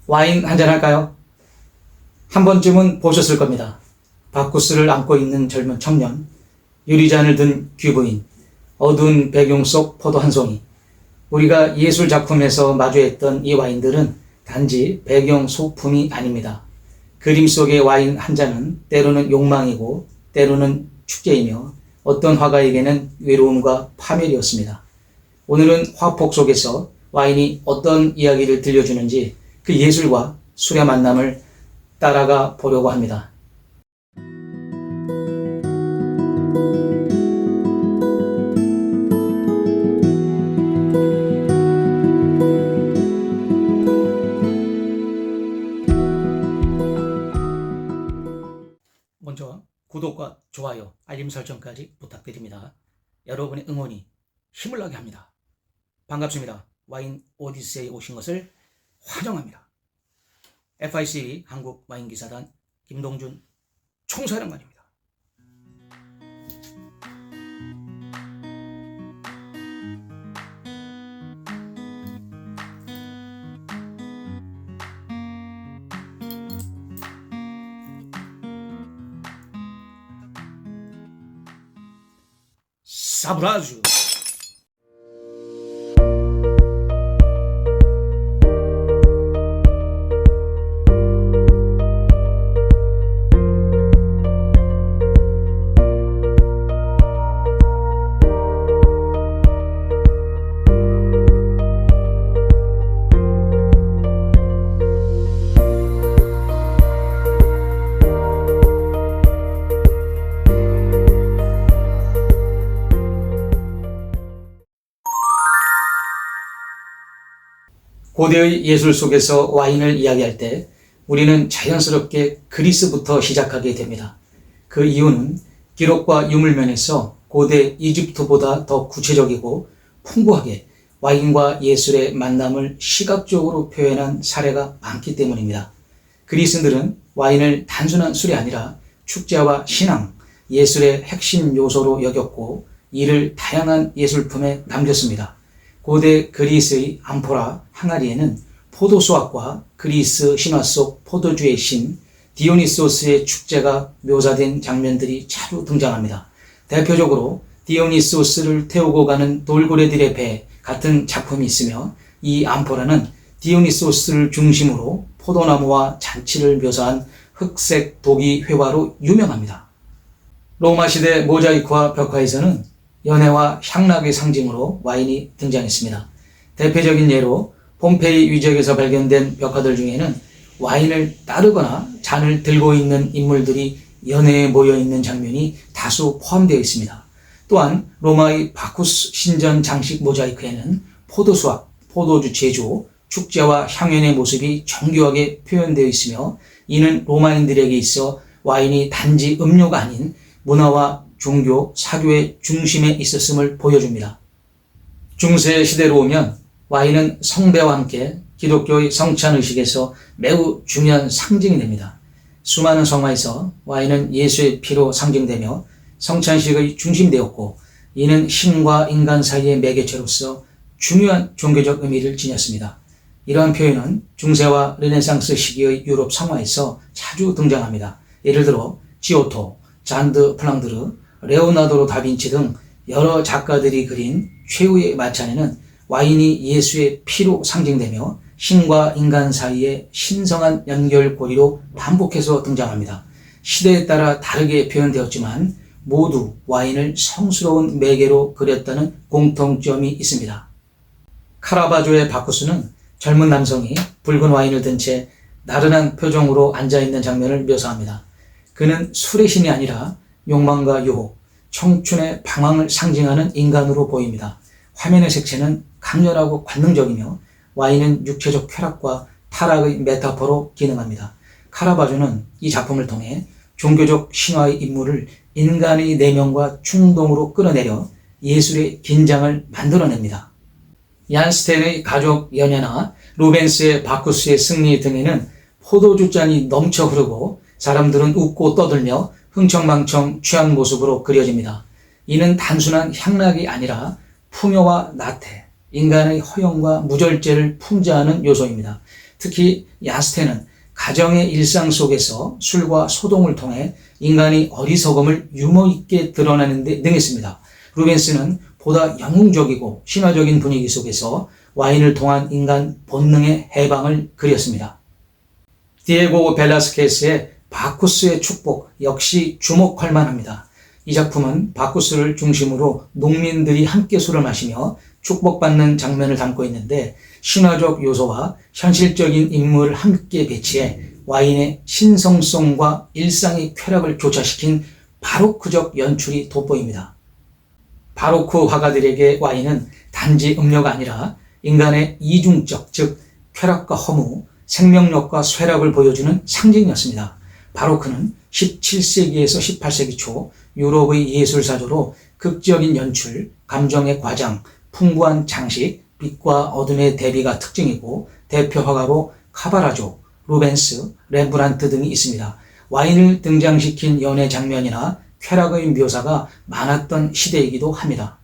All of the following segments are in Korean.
와인 한잔 할까요? 한 번쯤은 보셨을 겁니다. 바쿠스를 안고 있는 젊은 청년, 유리잔을 든 귀부인, 어두운 배경 속 포도 한 송이. 우리가 예술 작품에서 마주했던 이 와인들은 단지 배경 소품이 아닙니다. 그림 속의 와인 한 잔은 때로는 욕망이고 때로는 축제이며 어떤 화가에게는 외로움과 파멸이었습니다. 오늘은 화폭 속에서 와인이 어떤 이야기를 들려주는지 그 예술과 술의 만남을 따라가 보려고 합니다. 먼저 구독과 좋아요, 알림 설정까지 부탁드립니다. 여러분의 응원이 힘을 나게 합니다. 반갑습니다. 와인 오디세이에 오신 것을 환영합니다. FIC 한국 와인기사단 김동준 총사령관입니다. 사브라주. 고대의 예술 속에서 와인을 이야기할 때 우리는 자연스럽게 그리스부터 시작하게 됩니다. 그 이유는 기록과 유물면에서 고대 이집트보다 더 구체적이고 풍부하게 와인과 예술의 만남을 시각적으로 표현한 사례가 많기 때문입니다. 그리스인들은 와인을 단순한 술이 아니라 축제와 신앙, 예술의 핵심 요소로 여겼고 이를 다양한 예술품에 남겼습니다. 고대 그리스의 암포라 항아리에는 포도수확과 그리스 신화 속 포도주의 신 디오니소스의 축제가 묘사된 장면들이 자주 등장합니다. 대표적으로 디오니소스를 태우고 가는 돌고래들의 배 같은 작품이 있으며 이 암포라는 디오니소스를 중심으로 포도나무와 잔치를 묘사한 흑색 도기 회화로 유명합니다. 로마 시대 모자이크와 벽화에서는 연애와 향락의 상징으로 와인이 등장했습니다. 대표적인 예로 폼페이 위적에서 발견된 벽화들 중에는 와인을 따르거나 잔을 들고 있는 인물들이 연회에 모여 있는 장면이 다수 포함되어 있습니다. 또한 로마의 바쿠스 신전 장식 모자이크에는 포도수확, 포도주 제조, 축제와 향연의 모습이 정교하게 표현되어 있으며 이는 로마인들에게 있어 와인이 단지 음료가 아닌 문화와 종교, 사교의 중심에 있었음을 보여줍니다. 중세 시대로 오면 와인은 성배와 함께 기독교의 성찬의식에서 매우 중요한 상징이 됩니다. 수많은 성화에서 와인은 예수의 피로 상징되며 성찬식의 중심되었고 이는 신과 인간 사이의 매개체로서 중요한 종교적 의미를 지녔습니다. 이러한 표현은 중세와 르네상스 시기의 유럽 성화에서 자주 등장합니다. 예를 들어 지오토, 잔드 플랑드르, 레오나르도 다빈치 등 여러 작가들이 그린 최후의 만찬에는 와인이 예수의 피로 상징되며 신과 인간 사이의 신성한 연결고리로 반복해서 등장합니다. 시대에 따라 다르게 표현되었지만 모두 와인을 성스러운 매개로 그렸다는 공통점이 있습니다. 카라바조의 바쿠스는 젊은 남성이 붉은 와인을 든 채 나른한 표정으로 앉아있는 장면을 묘사합니다. 그는 술의 신이 아니라 욕망과 유혹, 청춘의 방황을 상징하는 인간으로 보입니다. 화면의 색채는 강렬하고 관능적이며 와인은 육체적 쾌락과 타락의 메타포로 기능합니다. 카라바조는 이 작품을 통해 종교적 신화의 인물을 인간의 내면과 충동으로 끌어내려 예술의 긴장을 만들어냅니다. 얀스텐의 가족 연애나 루벤스의 바쿠스의 승리 등에는 포도주 잔이 넘쳐 흐르고 사람들은 웃고 떠들며 흥청망청 취한 모습으로 그려집니다. 이는 단순한 향락이 아니라 풍요와 나태, 인간의 허영과 무절제를 풍자하는 요소입니다. 특히 야스테는 가정의 일상 속에서 술과 소동을 통해 인간의 어리석음을 유머 있게 드러내는 데 능했습니다. 루벤스는 보다 영웅적이고 신화적인 분위기 속에서 와인을 통한 인간 본능의 해방을 그렸습니다. 디에고 벨라스케스의 바쿠스의 축복 역시 주목할 만합니다. 이 작품은 바쿠스를 중심으로 농민들이 함께 술을 마시며 축복받는 장면을 담고 있는데 신화적 요소와 현실적인 인물을 함께 배치해 와인의 신성성과 일상의 쾌락을 교차시킨 바로크적 연출이 돋보입니다. 바로크 화가들에게 와인은 단지 음료가 아니라 인간의 이중적, 즉 쾌락과 허무, 생명력과 쇠락을 보여주는 상징이었습니다. 바로크는 17세기에서 18세기 초 유럽의 예술사조로 극적인 연출, 감정의 과장, 풍부한 장식, 빛과 어둠의 대비가 특징이고 대표 화가로 카바라조, 루벤스, 렘브란트 등이 있습니다. 와인을 등장시킨 연애 장면이나 쾌락의 묘사가 많았던 시대이기도 합니다.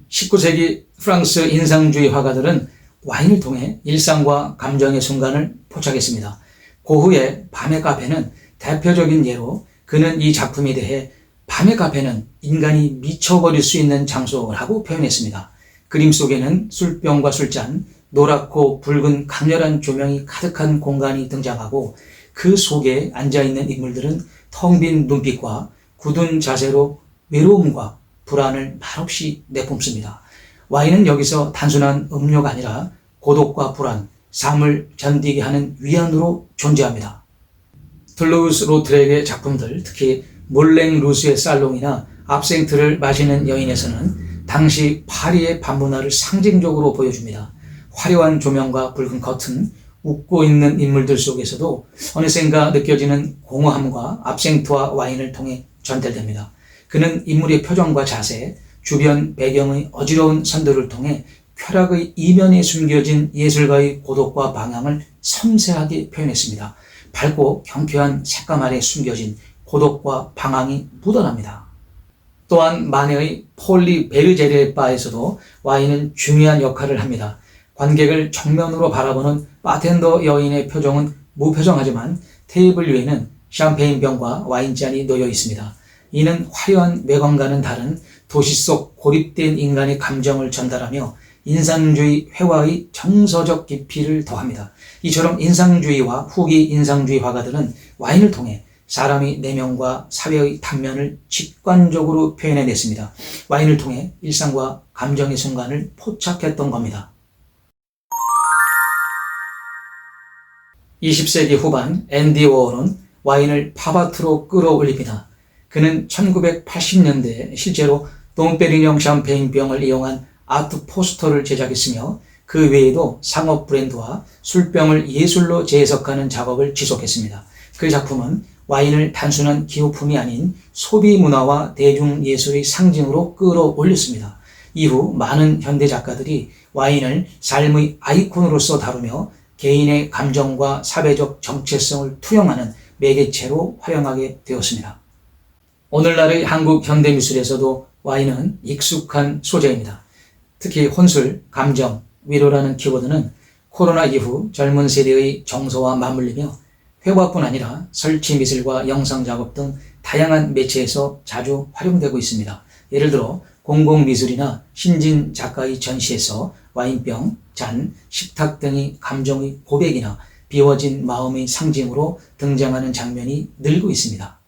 19세기 프랑스 인상주의 화가들은 와인을 통해 일상과 감정의 순간을 포착했습니다. 고흐의 밤의 카페는 대표적인 예로 그는 이 작품에 대해 밤의 카페는 인간이 미쳐버릴 수 있는 장소라고 표현했습니다. 그림 속에는 술병과 술잔, 노랗고 붉은 강렬한 조명이 가득한 공간이 등장하고 그 속에 앉아있는 인물들은 텅 빈 눈빛과 굳은 자세로 외로움과 불안을 말없이 내뿜습니다. 와인은 여기서 단순한 음료가 아니라 고독과 불안, 삶을 견디게 하는 위안으로 존재합니다. 툴루스 로트렉의 작품들, 특히 몰랭 루스의 살롱이나 압생트를 마시는 여인에서는 당시 파리의 밤문화를 상징적으로 보여줍니다. 화려한 조명과 붉은 커튼, 웃고 있는 인물들 속에서도 어느샌가 느껴지는 공허함과 압생트와 와인을 통해 전달됩니다. 그는 인물의 표정과 자세, 주변 배경의 어지러운 선들을 통해 쾌락의 이면에 숨겨진 예술가의 고독과 방향을 섬세하게 표현했습니다. 밝고 경쾌한 색감 아래 숨겨진 고독과 방황이 묻어납니다. 또한 마네의 폴리 베르제르바에서도 와인은 중요한 역할을 합니다. 관객을 정면으로 바라보는 바텐더 여인의 표정은 무표정하지만 테이블 위에는 샴페인병과 와인잔이 놓여 있습니다. 이는 화려한 외관과는 다른 도시 속 고립된 인간의 감정을 전달하며 인상주의 회화의 정서적 깊이를 더합니다. 이처럼 인상주의와 후기 인상주의 화가들은 와인을 통해 사람의 내면과 사회의 단면을 직관적으로 표현해냈습니다. 와인을 통해 일상과 감정의 순간을 포착했던 겁니다. 20세기 후반 앤디 워홀은 와인을 팝아트로 끌어올립니다. 그는 1980년대에 실제로 돔페리뇽 샴페인병을 이용한 아트 포스터를 제작했으며 그 외에도 상업 브랜드와 술병을 예술로 재해석하는 작업을 지속했습니다. 그 작품은 와인을 단순한 기호품이 아닌 소비 문화와 대중예술의 상징으로 끌어올렸습니다. 이후 많은 현대 작가들이 와인을 삶의 아이콘으로서 다루며 개인의 감정과 사회적 정체성을 투영하는 매개체로 활용하게 되었습니다. 오늘날의 한국 현대미술에서도 와인은 익숙한 소재입니다. 특히 혼술, 감정, 위로라는 키워드는 코로나 이후 젊은 세대의 정서와 맞물리며 회화뿐 아니라 설치 미술과 영상 작업 등 다양한 매체에서 자주 활용되고 있습니다. 예를 들어 공공미술이나 신진 작가의 전시에서 와인병, 잔, 식탁 등이 감정의 고백이나 비워진 마음의 상징으로 등장하는 장면이 늘고 있습니다.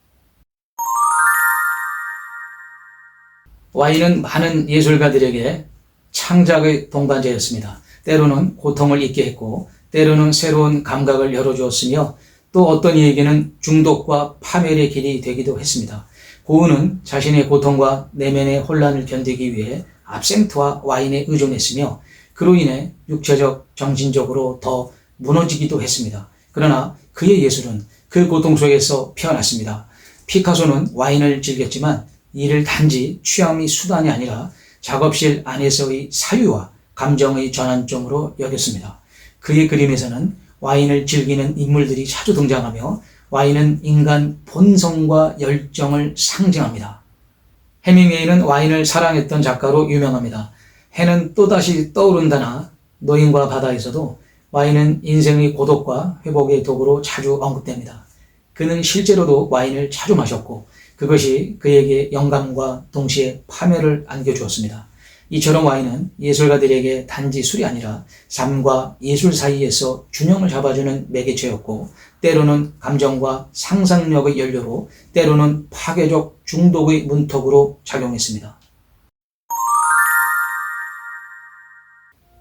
와인은 많은 예술가들에게 창작의 동반자였습니다. 때로는 고통을 잊게 했고 때로는 새로운 감각을 열어주었으며 또 어떤 이에게는 중독과 파멸의 길이 되기도 했습니다. 고흐는 자신의 고통과 내면의 혼란을 견디기 위해 압생트와 와인에 의존했으며 그로 인해 육체적, 정신적으로 더 무너지기도 했습니다. 그러나 그의 예술은 그 고통 속에서 피어났습니다. 피카소는 와인을 즐겼지만 이를 단지 취함의 수단이 아니라 작업실 안에서의 사유와 감정의 전환점으로 여겼습니다. 그의 그림에서는 와인을 즐기는 인물들이 자주 등장하며 와인은 인간 본성과 열정을 상징합니다. 해밍웨이는 와인을 사랑했던 작가로 유명합니다. 해는 또다시 떠오른다나 노인과 바다에서도 와인은 인생의 고독과 회복의 도구로 자주 언급됩니다. 그는 실제로도 와인을 자주 마셨고 그것이 그에게 영감과 동시에 파멸을 안겨주었습니다. 이처럼 와인은 예술가들에게 단지 술이 아니라 삶과 예술 사이에서 균형을 잡아주는 매개체였고 때로는 감정과 상상력의 연료로 때로는 파괴적 중독의 문턱으로 작용했습니다.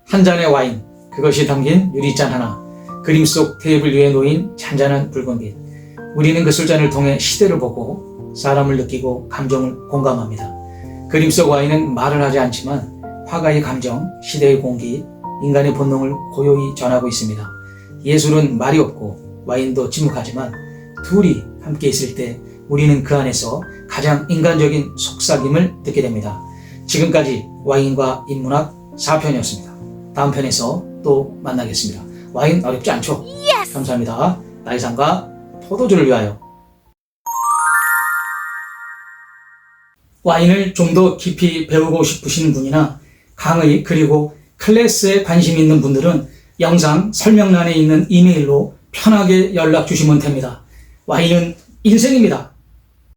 한 잔의 와인, 그것이 담긴 유리잔 하나, 그림 속 테이블 위에 놓인 잔잔한 붉은빛. 우리는 그 술잔을 통해 시대를 보고 사람을 느끼고 감정을 공감합니다. 그림 속 와인은 말을 하지 않지만 화가의 감정, 시대의 공기, 인간의 본능을 고요히 전하고 있습니다. 예술은 말이 없고 와인도 침묵하지만 둘이 함께 있을 때 우리는 그 안에서 가장 인간적인 속삭임을 듣게 됩니다. 지금까지 와인과 인문학 4편이었습니다. 다음 편에서 또 만나겠습니다. 와인 어렵지 않죠? Yes! 감사합니다. 나의 삶과 포도주를 위하여. 와인을 좀 더 깊이 배우고 싶으신 분이나 강의 그리고 클래스에 관심 있는 분들은 영상 설명란에 있는 이메일로 편하게 연락 주시면 됩니다. 와인은 인생입니다.